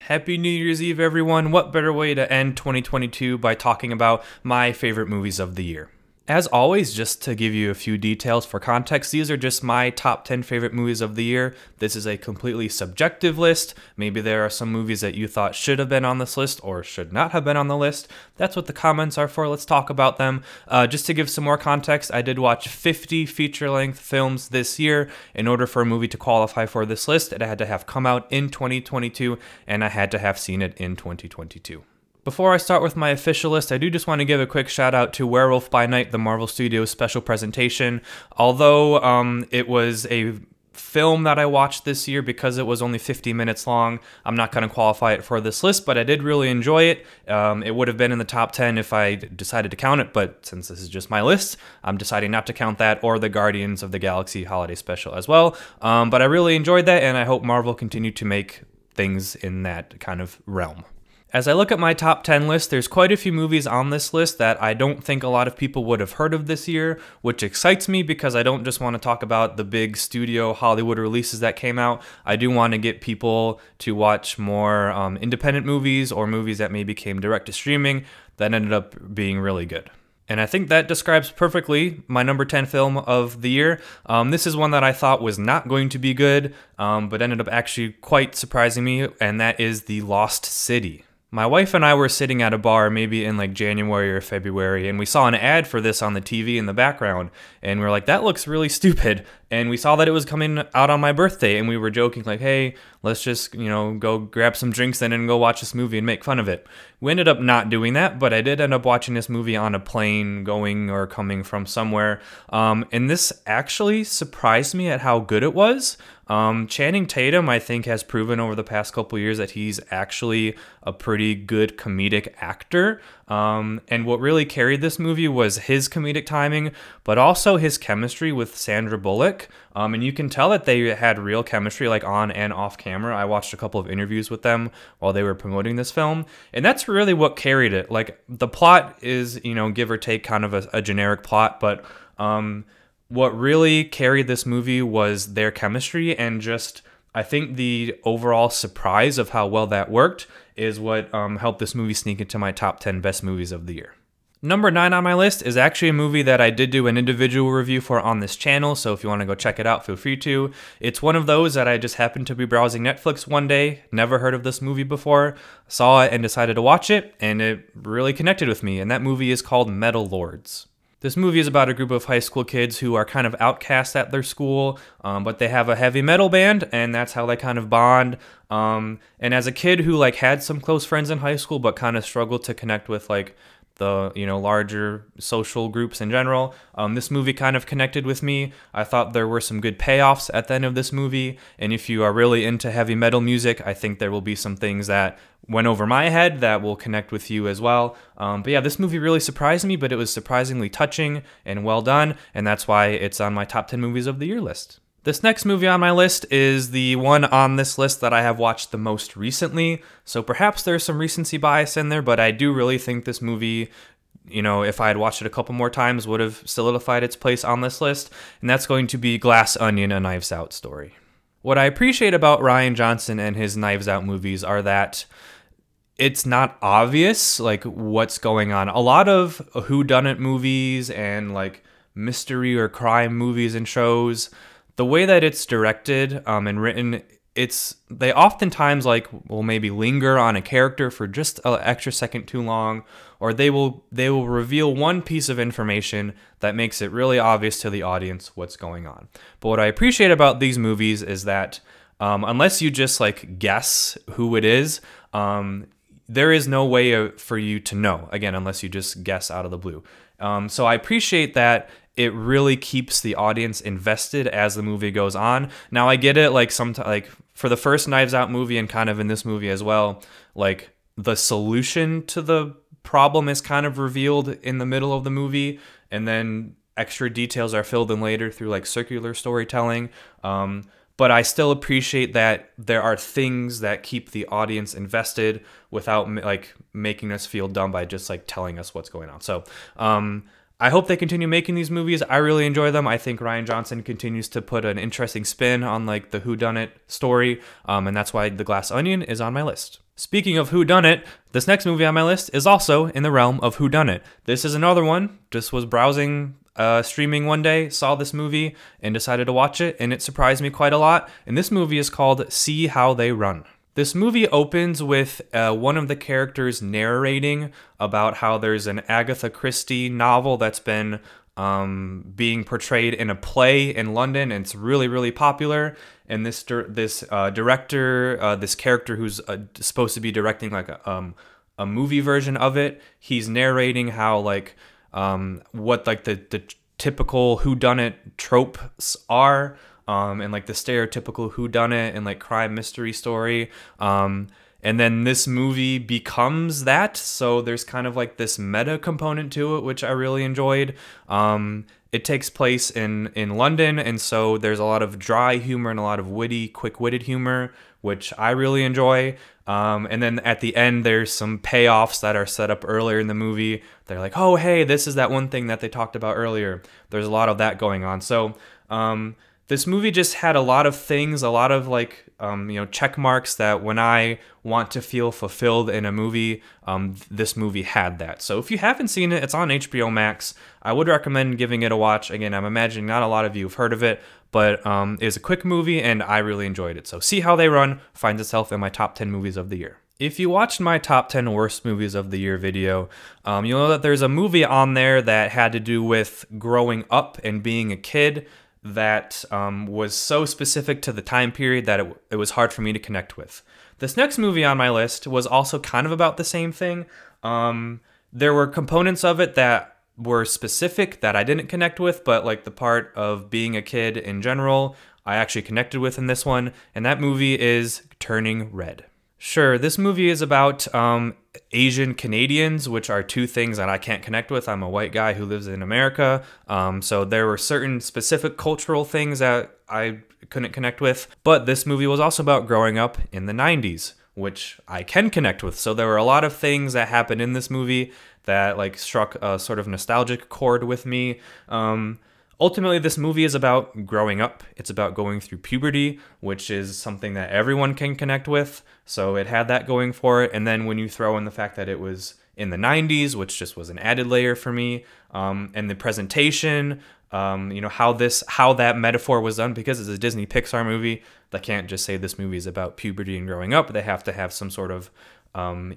Happy New Year's Eve, everyone. What better way to end 2022 by talking about my favorite movies of the year? As always, just to give you a few details for context, these are just my top 10 favorite movies of the year. This is a completely subjective list. Maybe there are some movies that you thought should have been on this list or should not have been on the list. That's what the comments are for. Let's talk about them. Just to give some more context, I did watch 50 feature-length films this year. In order for a movie to qualify for this list, it had to have come out in 2022, and I had to have seen it in 2022. Before I start with my official list, I do just want to give a quick shout out to Werewolf by Night, the Marvel Studios special presentation. Although it was a film that I watched this year, because it was only 50 minutes long, I'm not going to qualify it for this list, but I did really enjoy it. It would have been in the top 10 if I decided to count it, but since this is just my list, I'm deciding not to count that or the Guardians of the Galaxy holiday special as well. But I really enjoyed that, and I hope Marvel continue to make things in that kind of realm. As I look at my top 10 list, there's quite a few movies on this list that I don't think a lot of people would have heard of this year, which excites me because I don't just want to talk about the big studio Hollywood releases that came out. I do want to get people to watch more independent movies or movies that maybe came direct to streaming that ended up being really good. And I think that describes perfectly my number 10 film of the year. This is one that I thought was not going to be good, but ended up actually quite surprising me, and that is The Lost City. My wife and I were sitting at a bar maybe in like January or February, and we saw an ad for this on the TV in the background, and we were like, that looks really stupid. And we saw that it was coming out on my birthday, and we were joking like, hey, let's just, go grab some drinks then and go watch this movie and make fun of it. We ended up not doing that, but I did end up watching this movie on a plane going or coming from somewhere. And this actually surprised me at how good it was. Channing Tatum, I think, has proven over the past couple years that he's actually a pretty good comedic actor. And what really carried this movie was his comedic timing, but also his chemistry with Sandra Bullock. And you can tell that they had real chemistry, like on and off camera. I watched a couple of interviews with them while they were promoting this film, and that's really what carried it. Like, the plot is, give or take kind of a generic plot, but what really carried this movie was their chemistry, and just, I think the overall surprise of how well that worked is what helped this movie sneak into my top 10 best movies of the year. Number 9 on my list is actually a movie that I did do an individual review for on this channel, so if you want to go check it out, feel free to. It's one of those that I just happened to be browsing Netflix one day, never heard of this movie before, saw it and decided to watch it, and it really connected with me, and that movie is called Metal Lords. This movie is about a group of high school kids who are kind of outcast at their school, but they have a heavy metal band, and that's how they kind of bond. And as a kid who had some close friends in high school, but kind of struggled to connect with the larger social groups in general, this movie kind of connected with me. I thought there were some good payoffs at the end of this movie, and if you are really into heavy metal music, I think there will be some things that went over my head that will connect with you as well. But yeah, this movie really surprised me, but it was surprisingly touching and well done, and that's why it's on my top 10 movies of the year list. This next movie on my list is the one on this list that I have watched the most recently, so perhaps there's some recency bias in there, but I do really think this movie, if I had watched it a couple more times, would have solidified its place on this list, and that's going to be Glass Onion, a Knives Out story. What I appreciate about Rian Johnson and his Knives Out movies are that it's not obvious, what's going on. A lot of whodunit movies and, mystery or crime movies and shows, the way that it's directed and written, they oftentimes will maybe linger on a character for just an extra second too long, or they will reveal one piece of information that makes it really obvious to the audience what's going on. But what I appreciate about these movies is that unless you just guess who it is, there is no way for you to know, again, unless you just guess out of the blue. So I appreciate that it really keeps the audience invested as the movie goes on. Now, I get it, for the first Knives Out movie and kind of in this movie as well, the solution to the problem is kind of revealed in the middle of the movie, and then extra details are filled in later through circular storytelling. But I still appreciate that there are things that keep the audience invested without making us feel dumb by just telling us what's going on. So I hope they continue making these movies. I really enjoy them. I think Rian Johnson continues to put an interesting spin on like the whodunit story, and that's why The Glass Onion is on my list. Speaking of whodunit, this next movie on my list is also in the realm of whodunit. This is another one. Just was browsing streaming one day, saw this movie, and decided to watch it, and it surprised me quite a lot. And this movie is called See How They Run. This movie opens with one of the characters narrating about how there's an Agatha Christie novel that's been being portrayed in a play in London, and it's really, really popular. And this director, this character who's supposed to be directing like a movie version of it, he's narrating how like what like the typical whodunit tropes are. And like the stereotypical whodunit and like crime mystery story. And then this movie becomes that. So there's kind of like this meta component to it, which I really enjoyed. It takes place in London, and so there's a lot of dry humor and a lot of witty, quick-witted humor, which I really enjoy. And then at the end, there's some payoffs that are set up earlier in the movie. They're like, oh, hey, this is that one thing that they talked about earlier. There's a lot of that going on. So, this movie just had a lot of things, a lot of like, check marks that when I want to feel fulfilled in a movie, this movie had that. So if you haven't seen it, it's on HBO Max. I would recommend giving it a watch. Again, I'm imagining not a lot of you have heard of it, but it's a quick movie and I really enjoyed it. So See How They Run finds itself in my top 10 movies of the year. If you watched my top 10 worst movies of the year video, you'll know that there's a movie on there that had to do with growing up and being a kid that was so specific to the time period that it was hard for me to connect with. This next movie on my list was also kind of about the same thing. There were components of it that were specific that I didn't connect with, but like the part of being a kid in general, I actually connected with in this one, and that movie is Turning Red. Sure, this movie is about Asian Canadians, which are two things that I can't connect with. I'm a white guy who lives in America, so there were certain specific cultural things that I couldn't connect with. But this movie was also about growing up in the 90s, which I can connect with. So there were a lot of things that happened in this movie that like struck a sort of nostalgic chord with me. Ultimately, this movie is about growing up. It's about going through puberty, which is something that everyone can connect with. So it had that going for it. And then when you throw in the fact that it was in the 90s, which just was an added layer for me, and the presentation, how that metaphor was done, because it's a Disney Pixar movie, they can't just say this movie is about puberty and growing up. They have to have some sort of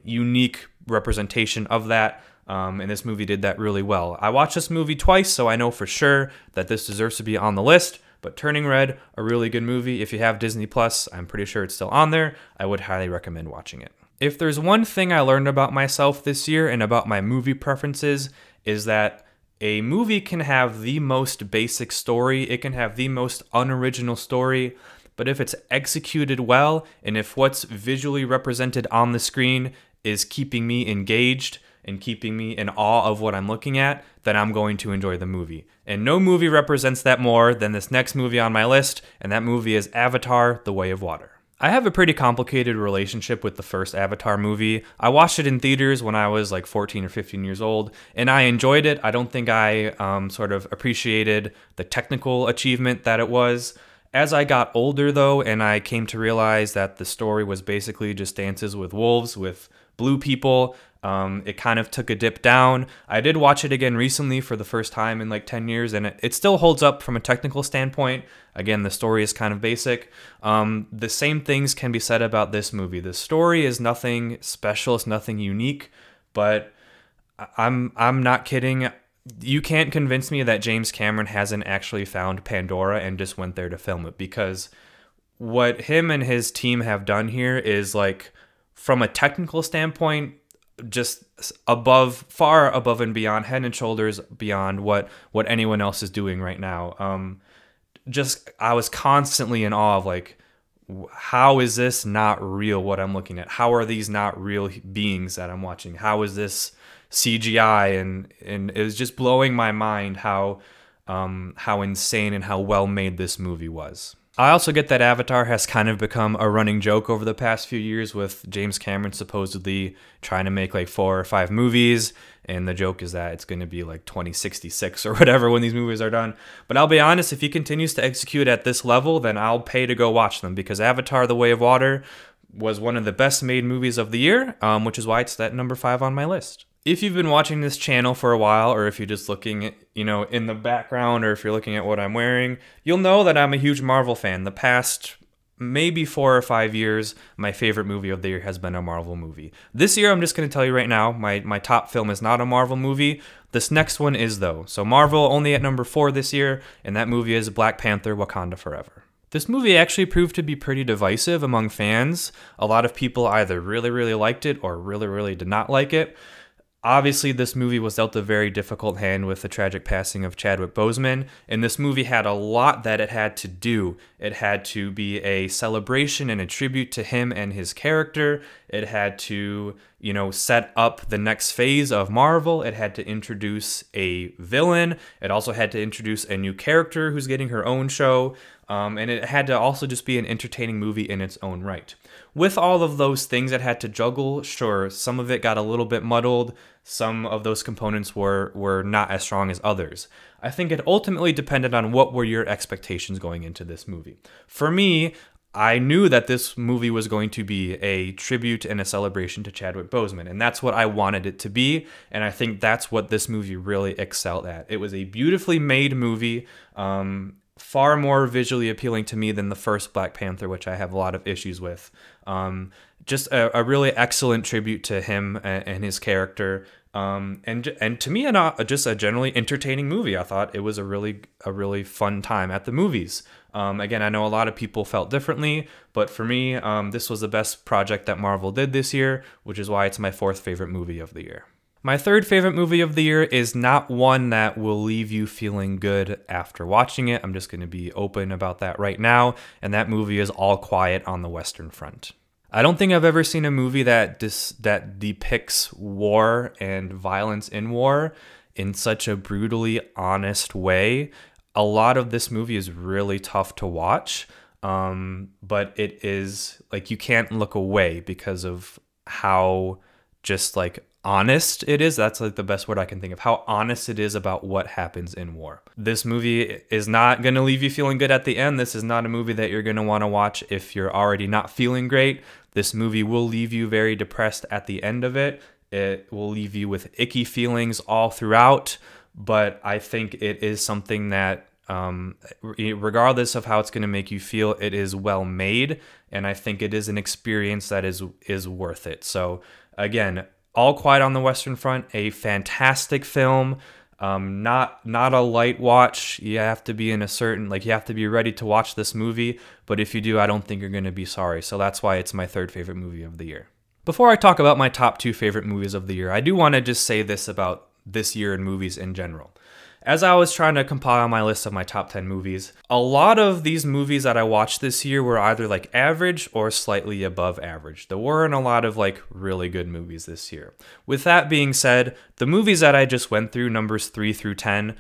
unique representation of that. And this movie did that really well. I watched this movie twice, so I know for sure that this deserves to be on the list. But Turning Red, a really good movie. If you have Disney Plus, I'm pretty sure it's still on there. I would highly recommend watching it. If there's one thing I learned about myself this year and about my movie preferences, is that a movie can have the most basic story. It can have the most unoriginal story. But if it's executed well, and if what's visually represented on the screen is keeping me engaged and keeping me in awe of what I'm looking at, then I'm going to enjoy the movie. And no movie represents that more than this next movie on my list, and that movie is Avatar: The Way of Water. I have a pretty complicated relationship with the first Avatar movie. I watched it in theaters when I was like 14 or 15 years old, and I enjoyed it. I don't think I sort of appreciated the technical achievement that it was. As I got older, though, and I came to realize that the story was basically just Dances with Wolves with blue people, it kind of took a dip down. I did watch it again recently for the first time in like 10 years, and it still holds up from a technical standpoint. Again, the story is kind of basic. The same things can be said about this movie. The story is nothing special, it's nothing unique, but I'm not kidding. You can't convince me that James Cameron hasn't actually found Pandora and just went there to film it, because what him and his team have done here is like, from a technical standpoint, just far above and beyond, head and shoulders beyond what anyone else is doing right now. I was constantly in awe of like, how is this not real, what I'm looking at? How are these not real beings that I'm watching? How is this CGI? And it was just blowing my mind how insane and how well made this movie was. I also get that Avatar has kind of become a running joke over the past few years, with James Cameron supposedly trying to make like 4 or 5 movies, and the joke is that it's going to be like 2066 or whatever when these movies are done. But I'll be honest, if he continues to execute at this level, then I'll pay to go watch them, because Avatar: The Way of Water was one of the best made movies of the year, which is why it's at number 5 on my list. If you've been watching this channel for a while, or if you're just looking at, in the background, or if you're looking at what I'm wearing, you'll know that I'm a huge Marvel fan. The past maybe 4 or 5 years, my favorite movie of the year has been a Marvel movie. This year, I'm just going to tell you right now, my top film is not a Marvel movie. This next one is, though. So Marvel only at number 4 this year, and that movie is Black Panther: Wakanda Forever. This movie actually proved to be pretty divisive among fans. A lot of people either really, really liked it or really, really did not like it. Obviously, this movie was dealt a very difficult hand with the tragic passing of Chadwick Boseman, and this movie had a lot that it had to do. It had to be a celebration and a tribute to him and his character. It had to, set up the next phase of Marvel. It had to introduce a villain. It also had to introduce a new character who's getting her own show. And it had to also just be an entertaining movie in its own right. With all of those things it had to juggle, sure, some of it got a little bit muddled. Some of those components were not as strong as others. I think it ultimately depended on what were your expectations going into this movie. For me, I knew that this movie was going to be a tribute and a celebration to Chadwick Boseman, and that's what I wanted it to be, and I think that's what this movie really excelled at. It was a beautifully made movie, far more visually appealing to me than the first Black Panther, which I have a lot of issues with. Just a really excellent tribute to him and his character, and to me, just a generally entertaining movie. I thought it was a really fun time at the movies. Again, I know a lot of people felt differently, but for me, this was the best project that Marvel did this year, which is why it's my 4th favorite movie of the year. My 3rd favorite movie of the year is not one that will leave you feeling good after watching it. I'm just going to be open about that right now, and that movie is All Quiet on the Western Front. I don't think I've ever seen a movie that depicts war and violence in war in such a brutally honest way. A lot of this movie is really tough to watch, but it is, like, you can't look away because of how just, like, honest it is. That's like the best word I can think of, how honest it is about what happens in war. This movie is not going to leave you feeling good at the end. This is not a movie that you're going to want to watch if you're already not feeling great. This movie will leave you very depressed at the end of it. It will leave you with icky feelings all throughout, but I think it is something that regardless of how it's going to make you feel, it is well made, and I think it is an experience that is worth it. So again, All Quiet on the Western Front, a fantastic film. Not a light watch. You have to be in a certain, you have to be ready to watch this movie, but if you do, I don't think you're going to be sorry. So that's why it's my 3rd favorite movie of the year. Before I talk about my top 2 favorite movies of the year, I do want to just say this about this year in movies in general. As I was trying to compile my list of my top 10 movies, a lot of these movies that I watched this year were either like average or slightly above average. There weren't a lot of like really good movies this year. With that being said, the movies that I just went through, numbers 3 through 10,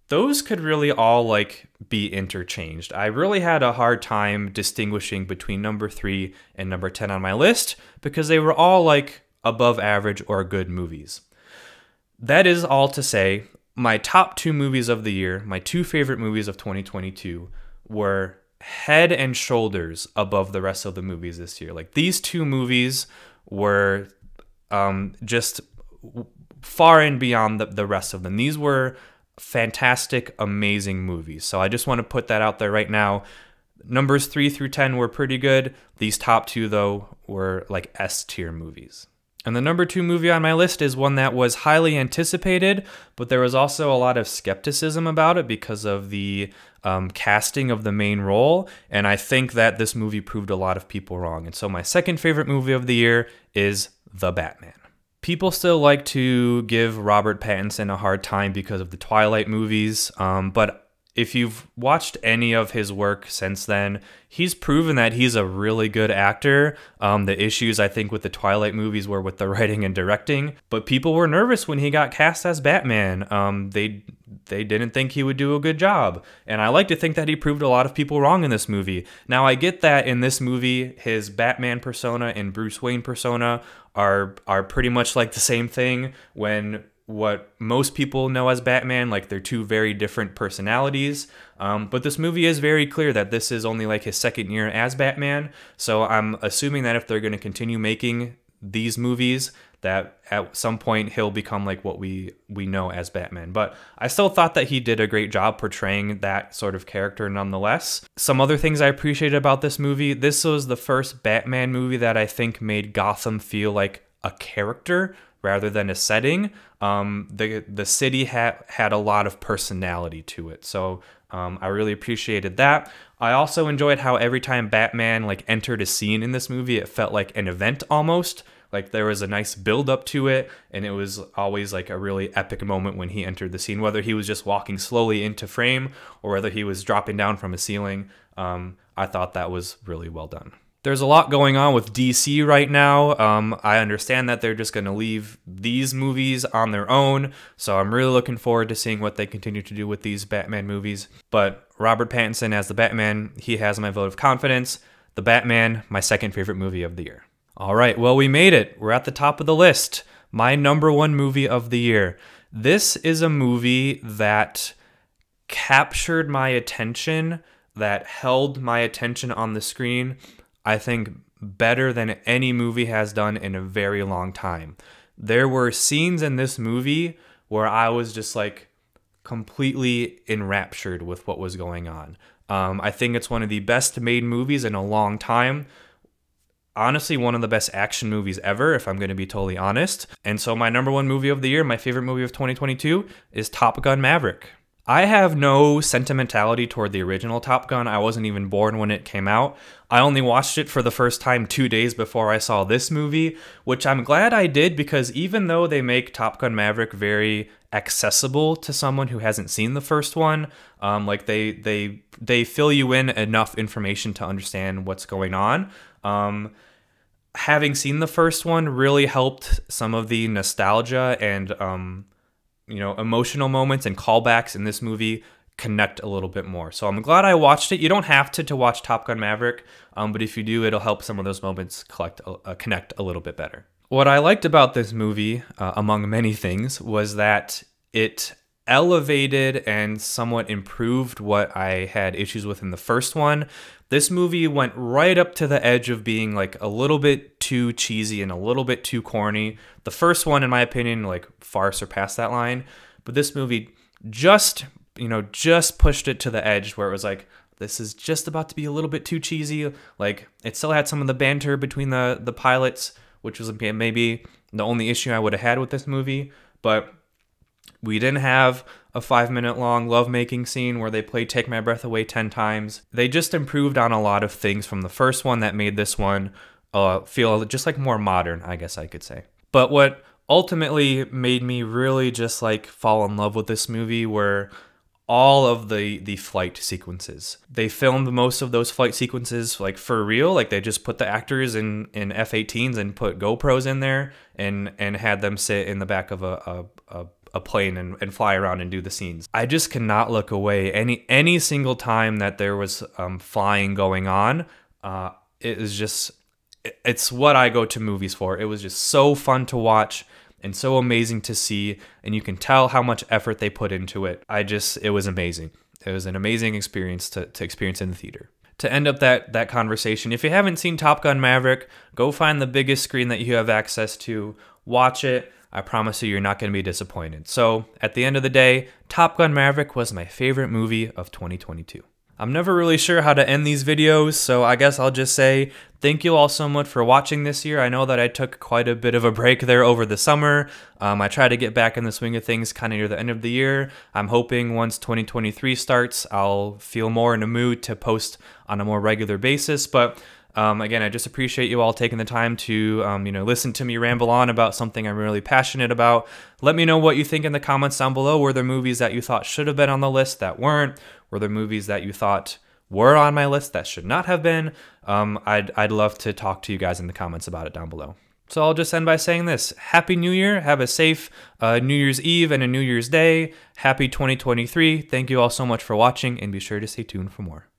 those could really all like be interchanged. I really had a hard time distinguishing between number 3 and number 10 on my list because they were all like above average or good movies. That is all to say, my top 2 movies of the year, my 2 favorite movies of 2022, were head and shoulders above the rest of the movies this year. Like, these 2 movies were just far and beyond the rest of them. These were fantastic, amazing movies. So I just want to put that out there right now. Numbers 3 through 10 were pretty good. These top 2, though, were like S-tier movies. And the number 2 movie on my list is one that was highly anticipated, but there was also a lot of skepticism about it because of the casting of the main role, and I think that this movie proved a lot of people wrong. And so my 2nd favorite movie of the year is The Batman. People still like to give Robert Pattinson a hard time because of the Twilight movies, but if you've watched any of his work since then, he's proven that he's a really good actor. The issues, I think, with the Twilight movies were with the writing and directing, but people were nervous when he got cast as Batman. They didn't think he would do a good job, and I like to think that he proved a lot of people wrong in this movie. Now, I get that in this movie, his Batman persona and Bruce Wayne persona are pretty much like the same thing when what most people know as Batman, like they're two very different personalities. But this movie is very clear that this is only like his second year as Batman. So I'm assuming that if they're going to continue making these movies, that at some point he'll become like what we know as Batman. But I still thought that he did a great job portraying that sort of character nonetheless. Some other things I appreciated about this movie: this was the first Batman movie that I think made Gotham feel like a character rather than a setting. The city had a lot of personality to it, so I really appreciated that. I also enjoyed how every time Batman like entered a scene in this movie, it felt like an event almost. Like there was a nice build up to it, and it was always like a really epic moment when he entered the scene, whether he was just walking slowly into frame or whether he was dropping down from a ceiling. I thought that was really well done. There's a lot going on with DC right now. I understand that they're just going to leave these movies on their own, so I'm really looking forward to seeing what they continue to do with these Batman movies. But Robert Pattinson as the Batman, he has my vote of confidence. The Batman, my second favorite movie of the year. All right, well, we made it. We're at the top of the list. My number one movie of the year. This is a movie that captured my attention, that held my attention on the screen, I think better than any movie has done in a very long time. There were scenes in this movie where I was just like completely enraptured with what was going on. I think it's one of the best made movies in a long time. Honestly, one of the best action movies ever, if I'm going to be totally honest. And so my number one movie of the year, my favorite movie of 2022, is Top Gun Maverick. I have no sentimentality toward the original Top Gun. I wasn't even born when it came out. I only watched it for the first time 2 days before I saw this movie, which I'm glad I did, because even though they make Top Gun Maverick very accessible to someone who hasn't seen the first one, like they fill you in enough information to understand what's going on. Having seen the first one really helped some of the nostalgia and emotional moments and callbacks in this movie connect a little bit more. So I'm glad I watched it. You don't have to watch Top Gun Maverick, but if you do, it'll help some of those moments connect a little bit better. What I liked about this movie, among many things, was that it elevated and somewhat improved what I had issues with in the first one. This movie went right up to the edge of being like a little bit too cheesy and a little bit too corny. The first one, in my opinion, like far surpassed that line. But this movie just pushed it to the edge where it was like, this is just about to be a little bit too cheesy. Like, it still had some of the banter between the pilots, which was maybe the only issue I would have had with this movie. But we didn't have a 5-minute long lovemaking scene where they played Take My Breath Away 10 times. They just improved on a lot of things from the first one that made this one feel just like more modern, I guess I could say. But what ultimately made me really just like fall in love with this movie were all of the flight sequences. They filmed most of those flight sequences like for real. Like they just put the actors in F-18s and put GoPros in there and had them sit in the back of a plane and fly around and do the scenes. I just cannot look away any single time that there was flying going on. It's what I go to movies for. It was just so fun to watch and so amazing to see, and you can tell how much effort they put into it. It was amazing. It was an amazing experience to experience in the theater. To end up that conversation, if you haven't seen Top Gun Maverick, go find the biggest screen that you have access to, watch it. I promise you're not going to be disappointed. So at the end of the day, Top Gun Maverick was my favorite movie of 2022. I'm never really sure how to end these videos, so I guess I'll just say thank you all so much for watching this year. I know that I took quite a bit of a break there over the summer. I try to get back in the swing of things kind of near the end of the year. I'm hoping once 2023 starts, I'll feel more in a mood to post on a more regular basis. But Again, I just appreciate you all taking the time to, listen to me ramble on about something I'm really passionate about. Let me know what you think in the comments down below. Were there movies that you thought should have been on the list that weren't? Were there movies that you thought were on my list that should not have been? I'd love to talk to you guys in the comments about it down below. So I'll just end by saying this. Happy New Year. Have a safe New Year's Eve and a New Year's Day. Happy 2023. Thank you all so much for watching, and be sure to stay tuned for more.